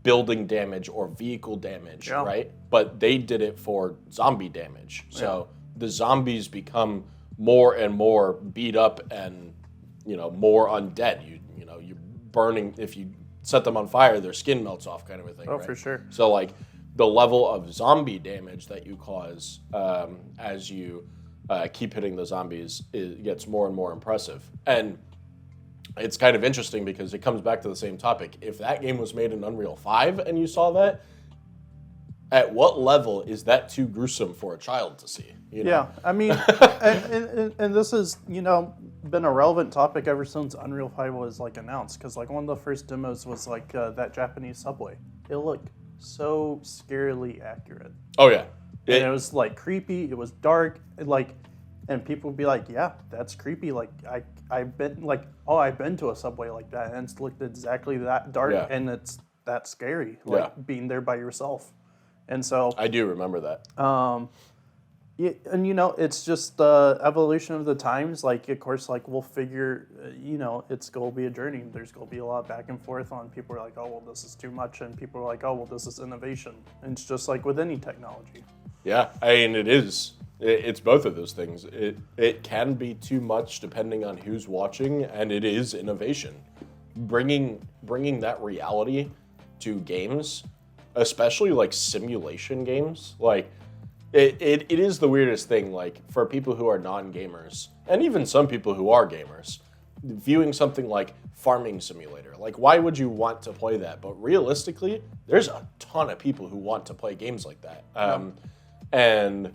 building damage or vehicle damage, right? But they did it for zombie damage. So the zombies become more and more beat up and, more undead. You're burning, if you set them on fire, their skin melts off kind of a thing, right? For sure. So like the level of zombie damage that you cause as you keep hitting the zombies, it gets more and more impressive. And it's kind of interesting because it comes back to the same topic. If that game was made in Unreal 5 and you saw that, at what level is that too gruesome for a child to see? Yeah, I mean, and this has, been a relevant topic ever since Unreal 5 was like announced, because like one of the first demos was like that Japanese subway. It looked so scarily accurate. Oh yeah. And it was like creepy, it was dark, and people would be like, yeah, that's creepy. Like I've been to a subway like that, and it's looked exactly that dark, and it's that scary, being there by yourself. And so I do remember that. And it's just the evolution of the times. Like, of course, like we'll figure, it's going to be a journey. There's going to be a lot back and forth on people are like, oh, well, this is too much. And people are like, oh, well, this is innovation. And it's just like with any technology. Yeah, I mean, it is. It's both of those things. It can be too much depending on who's watching, and it is innovation. Bringing that reality to games, especially like simulation games, like it is the weirdest thing. Like for people who are non-gamers, and even some people who are gamers, viewing something like Farming Simulator, like why would you want to play that? But realistically, there's a ton of people who want to play games like that, and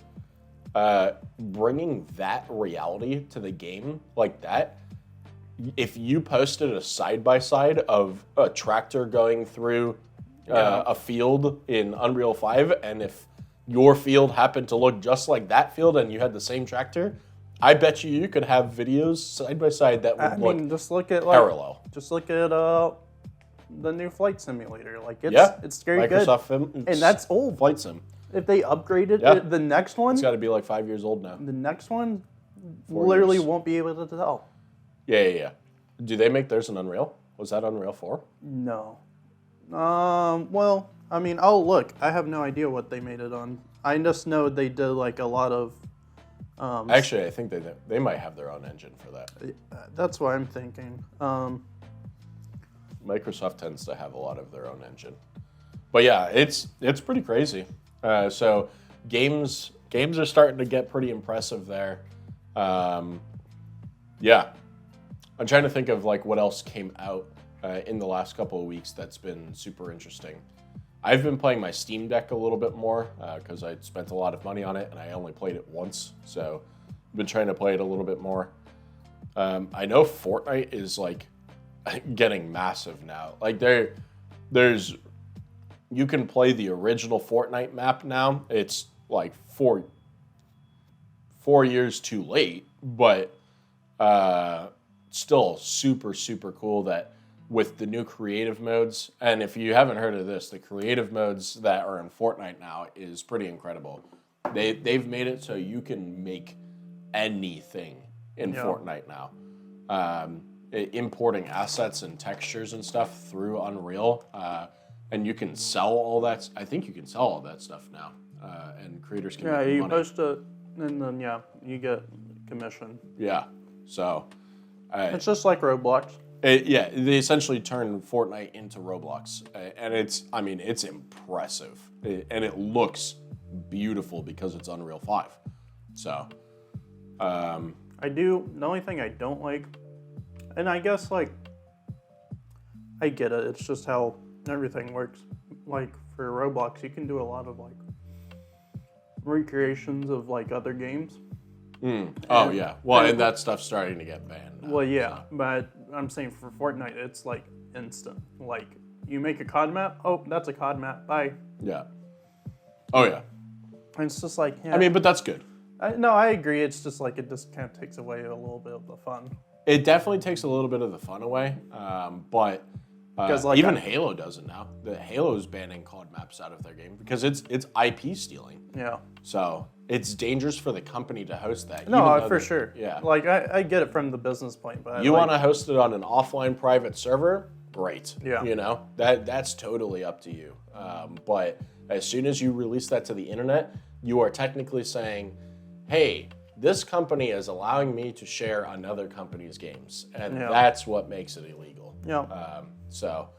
bringing that reality to the game like that. If you posted a side-by-side of a tractor going through a field in Unreal 5, and if your field happened to look just like that field and you had the same tractor, I bet you could have videos side-by-side that would look just look at parallel. Just look at the new Flight Simulator. Like it's very Microsoft good. And that's old. Flight Sim. If they upgraded it, the next one... It's got to be like 5 years old now. The next one 4 literally years. won't be able to tell. Yeah. Do they make theirs in Unreal? Was that Unreal 4? No. Well, I mean, I'll look. I have no idea what they made it on. I just know they did like a lot of. Actually, I think they might have their own engine for that. That's what I'm thinking. Microsoft tends to have a lot of their own engine. But yeah, it's pretty crazy. So games are starting to get pretty impressive there. Yeah, I'm trying to think of like what else came out in the last couple of weeks that's been super interesting. I've been playing my Steam Deck a little bit more because I spent a lot of money on it and I only played it once. So I've been trying to play it a little bit more. I know Fortnite is like getting massive now. Like there's you can play the original Fortnite map now. It's like 4 years too late, but still super, super cool that with the new creative modes, and if you haven't heard of this, the creative modes that are in Fortnite now is pretty incredible. They've made it so you can make anything in Fortnite now. Importing assets and textures and stuff through Unreal, and you can sell all that. I think you can sell all that stuff now, and creators can make money. Yeah, you post it, and then you get commission. Yeah, so it's just like Roblox. They essentially turned Fortnite into Roblox, and it's impressive, and it looks beautiful because it's Unreal 5. So, the only thing I don't like, and I guess like, I get it, it's just how everything works. Like for Roblox, you can do a lot of like recreations of like other games. Oh yeah, well, and that stuff's starting to get banned now, well, yeah, so. But I'm saying for Fortnite, it's like instant. Like you make a COD map, oh, that's a COD map, bye. Yeah. Oh yeah. And it's just like, yeah. I mean, but that's good. No, I agree. It's just like it just kind of takes away a little bit of the fun. It definitely takes a little bit of the fun away, but like even Halo does it now. Halo's banning COD maps out of their game because it's IP stealing. Yeah. So it's dangerous for the company to host that. No, for sure. Yeah. Like I get it from the business point, but you want to host it on an offline private server? Great. Yeah. You know, that's totally up to you. But as soon as you release that to the internet, you are technically saying, hey, this company is allowing me to share another company's games, and that's what makes it illegal. Yeah. So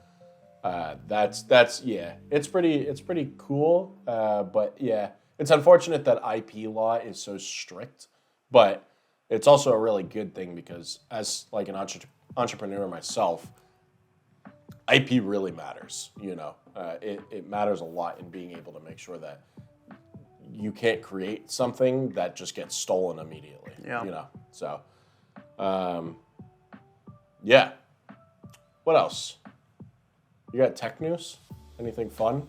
that's yeah, it's pretty cool. But yeah, it's unfortunate that IP law is so strict, but it's also a really good thing because as like an entrepreneur myself, IP really matters. You know, it matters a lot in being able to make sure that you can't create something that just gets stolen immediately. Yeah. You know, so yeah. What else? You got tech news? Anything fun?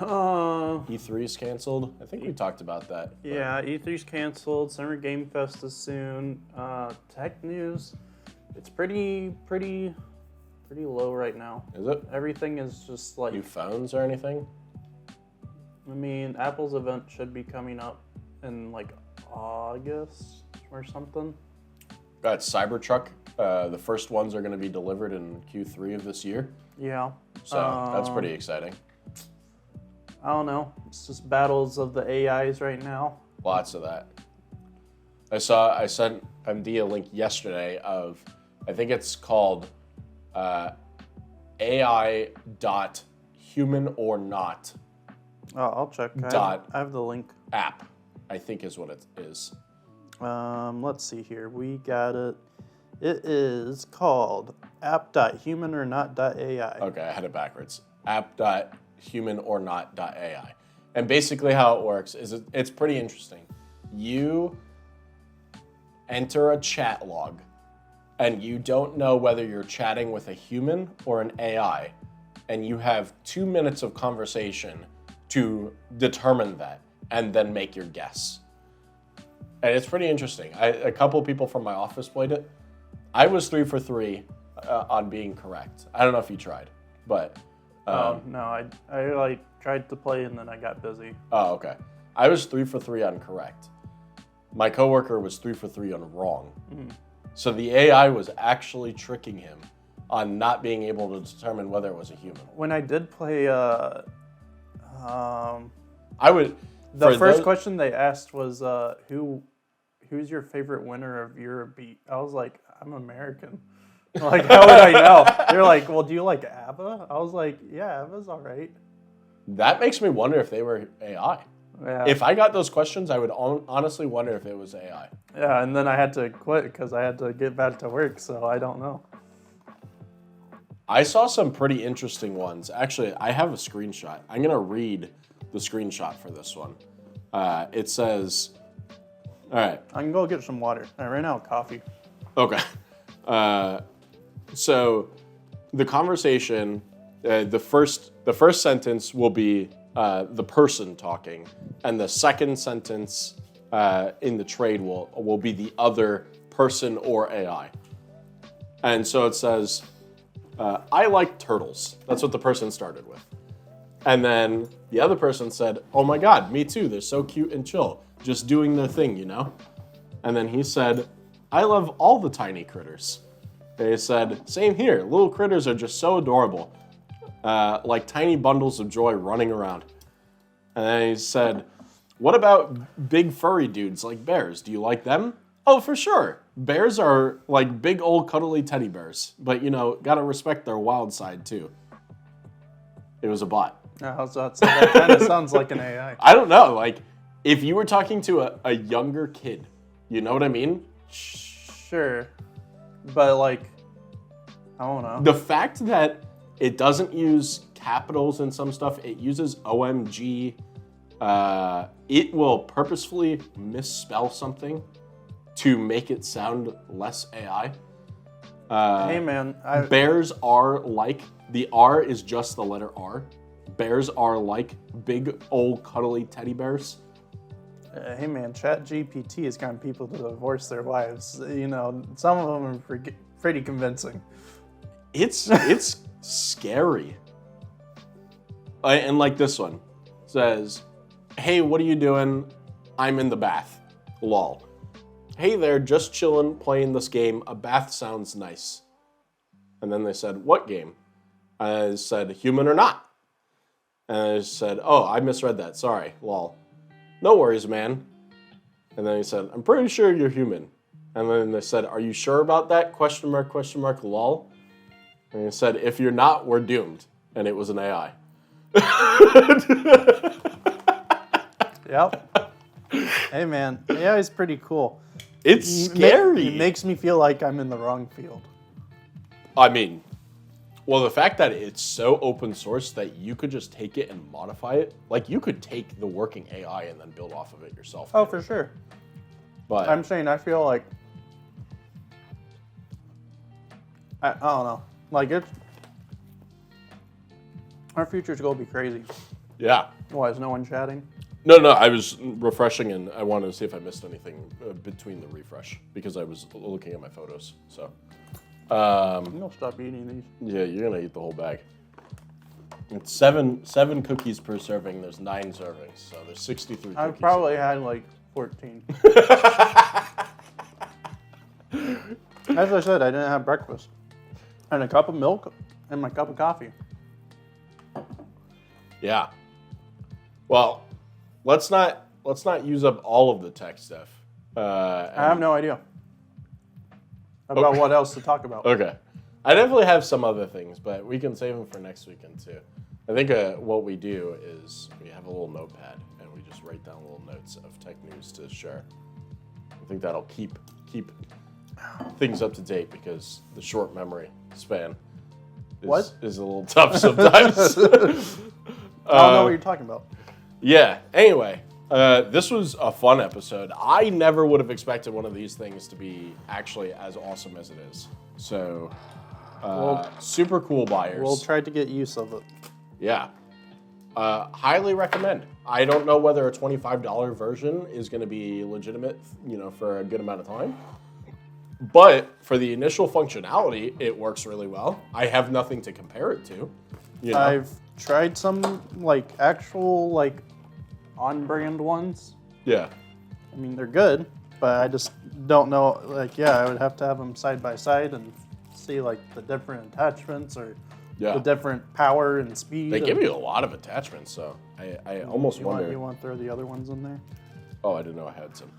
E3's canceled. I think we talked about that. Yeah, E3's canceled. Summer Game Fest is soon. Tech news, it's pretty low right now. Is it? Everything is just like New phones or anything? I mean, Apple's event should be coming up in like August or something. Got Cybertruck. The first ones are going to be delivered in Q3 of this year. Yeah. So that's pretty exciting. I don't know. It's just battles of the AIs right now. Lots of that. I sent MD a link yesterday of, I think it's called AI.humanornot. Oh, I'll check. I have the link. App, I think is what it is. Let's see here. We got it. It is called app.humanornot.ai. Okay, I had it backwards. App.humanornot.ai. And basically how it works is it's pretty interesting. You enter a chat log and you don't know whether you're chatting with a human or an AI, and you have 2 minutes of conversation to determine that and then make your guess. And it's pretty interesting. A couple people from my office played it. I was 3 for 3 on being correct. I don't know if you tried, but no, I like tried to play and then I got busy. Oh, okay. I was 3 for 3 on correct. My coworker was 3 for 3 on wrong. So the AI was actually tricking him on not being able to determine whether it was a human. When I did play I would. The first question they asked was, who's your favorite winner of Eurobeat? I was like, I'm American. Like, how would I know? They're like, well, do you like ABBA? I was like, yeah, ABBA's all right. That makes me wonder if they were AI. Yeah. If I got those questions, I would honestly wonder if it was AI. Yeah, and then I had to quit because I had to get back to work, so I don't know. I saw some pretty interesting ones. Actually, I have a screenshot. I'm going to read the screenshot for this one. It says, all right. I can go get some water. I ran out of coffee. Okay. So the conversation, the first sentence will be the person talking, and the second sentence in the trade will be the other person or AI. And so it says, I like turtles. That's what the person started with. And then the other person said, oh my God, me too. They're so cute and chill, just doing their thing, you know? And then he said, I love all the tiny critters. They said, same here. Little critters are just so adorable, like tiny bundles of joy running around. And then he said, what about big furry dudes like bears? Do you like them? Oh, for sure. Bears are like big old cuddly teddy bears, but you know, gotta respect their wild side too. It was a bot. Oh, so that kind of sounds like an AI. I don't know. Like, if you were talking to a younger kid, you know what I mean? Sure. But, like, I don't know. The fact that it doesn't use capitals and some stuff, it uses OMG. It will purposefully misspell something to make it sound less AI. Hey, man. Bears are like, the R is just the letter R. Bears are like big old cuddly teddy bears. Hey, man, ChatGPT has gotten people to divorce their wives. You know, some of them are pretty convincing. It's scary. And like this one says, hey, what are you doing? I'm in the bath. Lol. Hey there, just chilling, playing this game. A bath sounds nice. And then they said, what game? I said, human or not? And I said, oh, I misread that. Sorry, lol. No worries, man. And then he said, I'm pretty sure you're human. And then they said, are you sure about that? Question mark, lol. And he said, if you're not, we're doomed. And it was an AI. Yep. Hey, man, AI is pretty cool. It's scary. It makes me feel like I'm in the wrong field. I mean, well, the fact that it's so open source that you could just take it and modify it, like you could take the working AI and then build off of it yourself. Oh, for sure. But I'm saying I feel like, I don't know, like our future's gonna be crazy. yeah. Why is no one chatting? No, I was refreshing and I wanted to see if I missed anything between the refresh because I was looking at my photos. So, Don't stop eating these. yeah, you're gonna eat the whole bag. It's seven cookies per serving. There's 9 servings, so there's 63 cookies. I've probably had like 14. As I said, I didn't have breakfast. And a cup of milk and my cup of coffee. Yeah. Well, let's not use up all of the tech stuff. I have no idea about what else to talk about. Okay. I definitely have some other things, but we can save them for next weekend too. I think what we do is we have a little notepad and we just write down little notes of tech news to share. I think that'll keep things up to date because the short memory span is a little tough sometimes. I don't know what you're talking about. Yeah. Anyway, this was a fun episode. I never would have expected one of these things to be actually as awesome as it is. So, super cool buyers. We'll try to get use of it. Yeah. Highly recommend. I don't know whether a $25 version is going to be legitimate, for a good amount of time. But for the initial functionality, it works really well. I have nothing to compare it to. I've tried some actual on-brand ones. Yeah. I mean, they're good, but I just don't know. I would have to have them side by side and see the different attachments or Yeah. the different power and speed. They give you a lot of attachments, so I almost wonder. You want to throw the other ones in there? Oh, I didn't know I had some.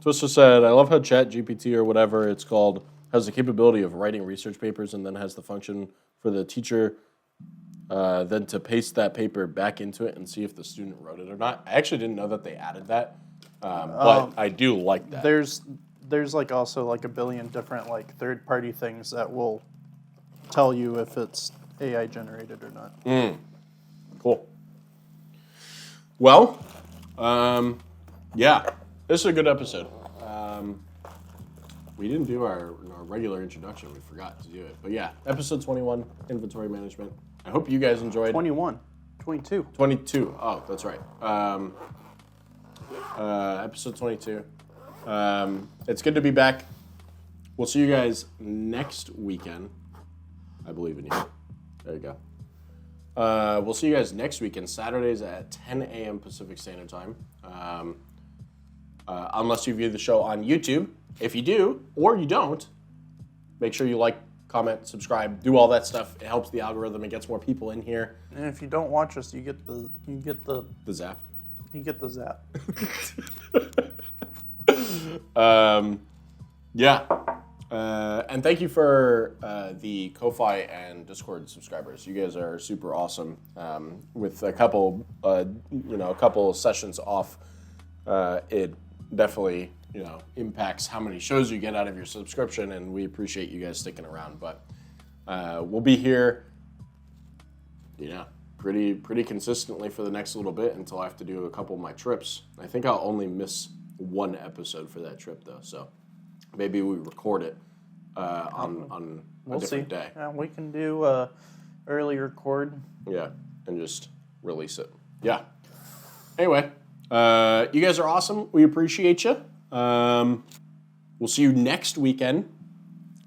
Twister said, I love how ChatGPT or whatever it's called has the capability of writing research papers and then has the function for the teacher then to paste that paper back into it and see if the student wrote it or not. I actually didn't know that they added that, but I do like that. There's like also like a billion different like third-party things that will tell you if it's AI generated or not. Cool. Well, yeah, this is a good episode. We didn't do our regular introduction. We forgot to do it. But yeah, episode 21, inventory management. I hope you guys enjoyed. 21, 22. 22. Oh, that's right. Episode 22. It's good to be back. We'll see you guys next weekend. I believe in you. There you go. We'll see you guys next weekend, Saturdays at 10 a.m. Pacific Standard Time. Unless you view the show on YouTube. If you do, or you don't, make sure you like, comment, subscribe, do all that stuff. It helps the algorithm. It gets more people in here. And if you don't watch us, you get the zap. You get the zap. Yeah. And thank you for the Ko-Fi and Discord subscribers. You guys are super awesome. With a couple, a couple sessions off, it definitely, impacts how many shows you get out of your subscription, and we appreciate you guys sticking around. But we'll be here, pretty consistently for the next little bit until I have to do a couple of my trips. I think I'll only miss one episode for that trip, though. So maybe we record it on a different day. We can do early record. Yeah, and just release it. Yeah. Anyway, you guys are awesome. We appreciate you. We'll see you next weekend.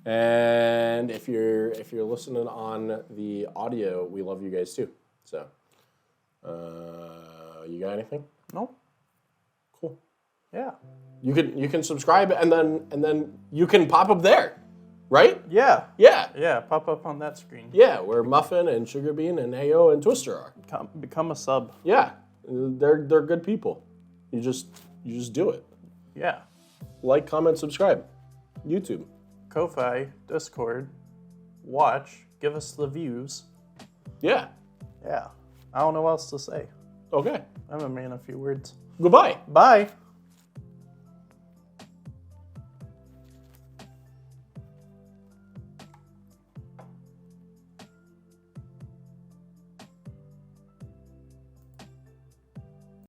And if you're listening on the audio, we love you guys too. So, you got anything? Nope. Cool. Yeah. You can subscribe and then you can pop up there, right? Yeah. Yeah. Yeah. Pop up on that screen. Yeah, where Muffin and Sugar Bean and AO and Twister are. Become a sub. Yeah, they're good people. You just do it. Yeah. Like, comment, subscribe. YouTube. Ko-Fi, Discord, watch, give us the views. Yeah. Yeah. I don't know what else to say. Okay. I'm a man of few words. Goodbye. Bye.